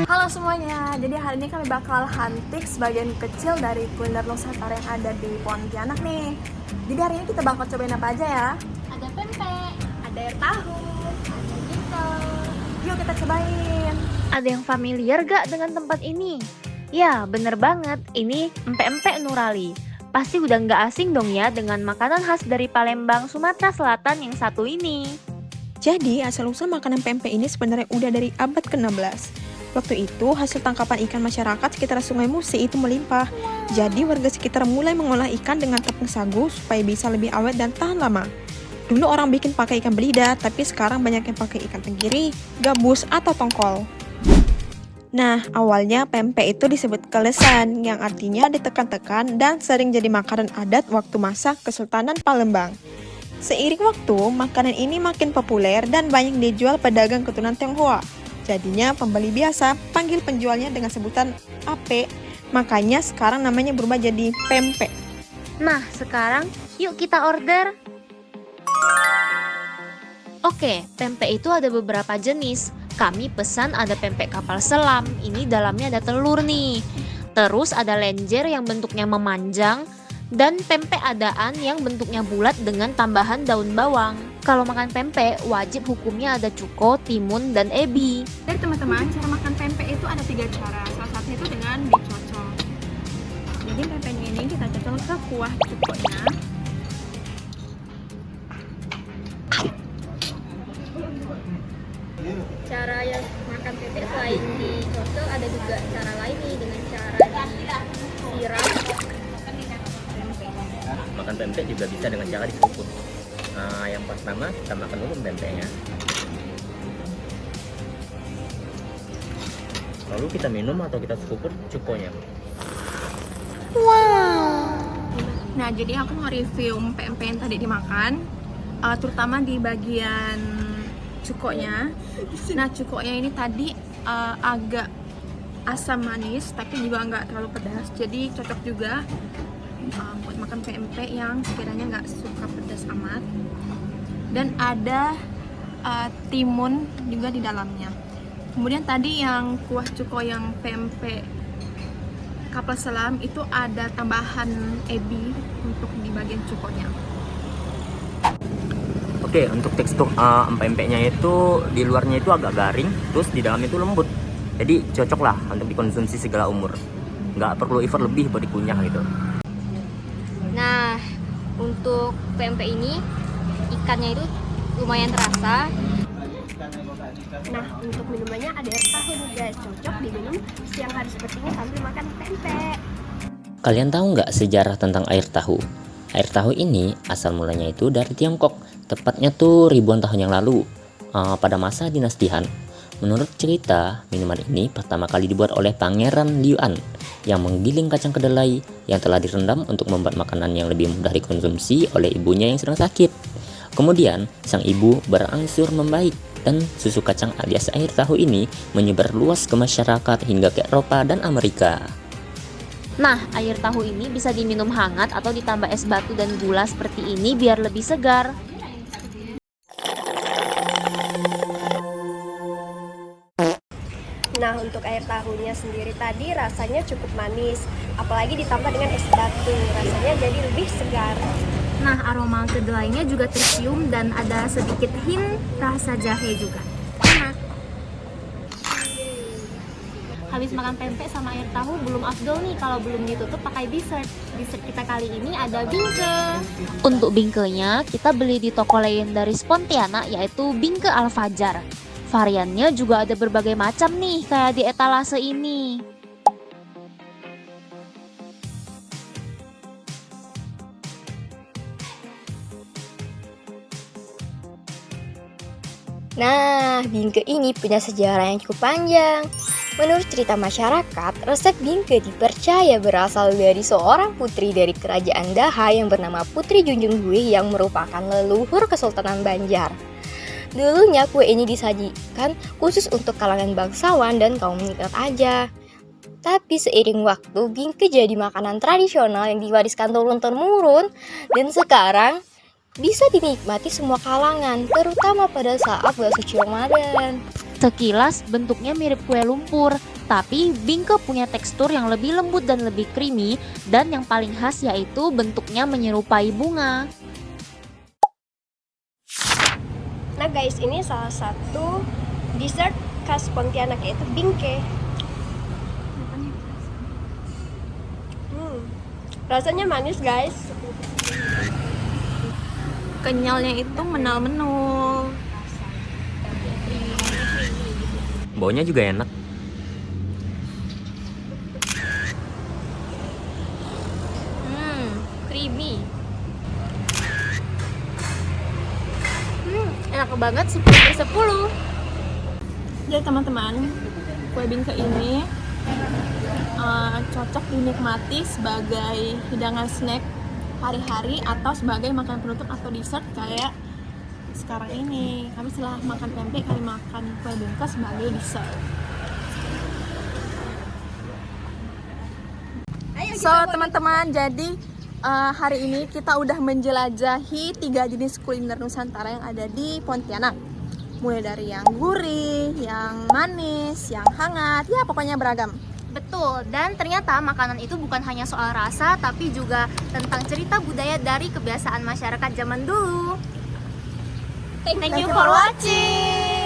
Halo semuanya, jadi hari ini kami bakal hunting sebagian kecil dari kuliner Nusantara yang ada di Pontianak nih. Jadi hari ini kita bakal cobain apa aja ya? Ada pempek, Ada air tahu, ada gitu. yuk kita cobain. Ada yang familiar gak dengan tempat ini? Ya, bener banget, ini empek-empek Nurali. Pasti udah gak asing dong ya dengan makanan khas dari Palembang, Sumatera Selatan yang satu ini. Jadi, asal-usul makanan pempek ini sebenarnya udah dari abad ke-16. Waktu itu, hasil tangkapan ikan masyarakat sekitar Sungai Musi itu melimpah. Jadi, warga sekitar mulai mengolah ikan dengan tepung sagu supaya bisa lebih awet dan tahan lama. Dulu orang bikin pakai ikan belida, tapi sekarang banyak yang pakai ikan tenggiri, gabus, atau tongkol. Nah, awalnya pempek itu disebut kelesan, yang artinya ditekan-tekan dan sering jadi makanan adat waktu masa Kesultanan Palembang. Seiring waktu, makanan ini makin populer dan banyak dijual pedagang keturunan Tionghoa. Jadinya pembeli biasa panggil penjualnya dengan sebutan ape, makanya sekarang namanya berubah jadi pempek. Nah, sekarang yuk kita order. Oke, pempek itu ada beberapa jenis. Kami pesan ada pempek kapal selam, ini dalamnya ada telur nih. Terus ada lenjer yang bentuknya memanjang, dan pempek adaan yang bentuknya bulat dengan tambahan daun bawang. Kalau makan pempek, wajib hukumnya ada cuko, timun, dan ebi. Jadi teman-teman, cara makan pempek itu ada 3 cara. Salah satunya itu dengan dicocol. Jadi pempeknya ini kita cocol ke kuah cukonya. Cara yang makan pempek selain dicocol ada juga cara lain nih dengan cara disiram. Makan pempek juga bisa dengan cara dikukus. Yang pertama kita makan dulu pempeknya, lalu kita minum atau kita sekuput cukonya. Nah, jadi aku mau review pempek yang tadi dimakan, terutama di bagian cukonya. Nah, cukonya ini tadi agak asam manis, tapi juga nggak terlalu pedas. Jadi cocok juga buat makan pempek yang sekiranya nggak suka pedas amat. Dan ada timun juga di dalamnya. Kemudian tadi yang kuah cuko yang pempek kapal selam itu ada tambahan ebi untuk di bagian cukonya. Oke, untuk tekstur pempeknya itu di luarnya itu agak garing, terus di dalamnya itu lembut. Jadi cocok lah untuk dikonsumsi segala umur. Nggak perlu effort lebih buat dikunyah gitu. Nah, untuk pempek ini ikannya itu lumayan terasa. Nah, untuk minumannya ada air tahu juga, cocok diminum siang hari seperti ini sambil makan pempek. Kalian tahu nggak sejarah tentang air tahu? Air tahu ini asal mulanya itu dari Tiongkok, tepatnya tuh ribuan tahun yang lalu, pada masa dinasti Han. Menurut cerita, minuman ini pertama kali dibuat oleh Pangeran Liuan yang menggiling kacang kedelai yang telah direndam untuk membuat makanan yang lebih mudah dikonsumsi oleh ibunya yang sedang sakit. Kemudian, sang ibu berangsur membaik dan susu kacang alias air tahu ini menyebar luas ke masyarakat hingga ke Eropa dan Amerika. Nah, air tahu ini bisa diminum hangat atau ditambah es batu dan gula seperti ini biar lebih segar. Nah, untuk air tahunya sendiri tadi rasanya cukup manis, apalagi ditambah dengan es batu, rasanya jadi lebih segar. Nah, aroma kedelainya juga tercium dan ada sedikit hint rasa jahe juga. Enak. Habis makan pempek sama air tahu belum afdol nih kalau belum ditutup pakai dessert. Dessert kita kali ini ada bingke. Untuk bingkenya, kita beli di toko legendaris Pontianak yaitu Bingke Al Fajar. Variannya juga ada berbagai macam nih, kayak di etalase ini. Nah, bingke ini punya sejarah yang cukup panjang. Menurut cerita masyarakat, resep bingke dipercaya berasal dari seorang putri dari kerajaan Daha yang bernama Putri Junjung Buih yang merupakan leluhur Kesultanan Banjar. Dulunya kue ini disajikan khusus untuk kalangan bangsawan dan kaum migran aja. Tapi seiring waktu, bingke jadi makanan tradisional yang diwariskan turun-temurun dan sekarang bisa dinikmati semua kalangan, terutama pada saat bulan suci Ramadan. Sekilas bentuknya mirip kue lumpur, tapi bingke punya tekstur yang lebih lembut dan lebih creamy, dan yang paling khas yaitu bentuknya menyerupai bunga. Nah guys, ini salah satu dessert khas Pontianak yaitu bingke. Rasanya manis guys. Kenyalnya itu menal-menul. Baunya juga enak. Creamy. Enak banget, 10/10. Jadi teman-teman, kue bingke ini cocok dinikmati sebagai hidangan snack hari-hari atau sebagai makanan penutup atau dessert kayak sekarang ini. Kami setelah makan pempek, kami makan kue bingke sebagai dessert. So teman-teman, jadi hari ini kita udah menjelajahi 3 jenis kuliner Nusantara yang ada di Pontianak. Mulai dari yang gurih, yang manis, yang hangat, ya pokoknya beragam. Betul, dan ternyata makanan itu bukan hanya soal rasa, tapi juga tentang cerita budaya dari kebiasaan masyarakat zaman dulu. Thank you for watching.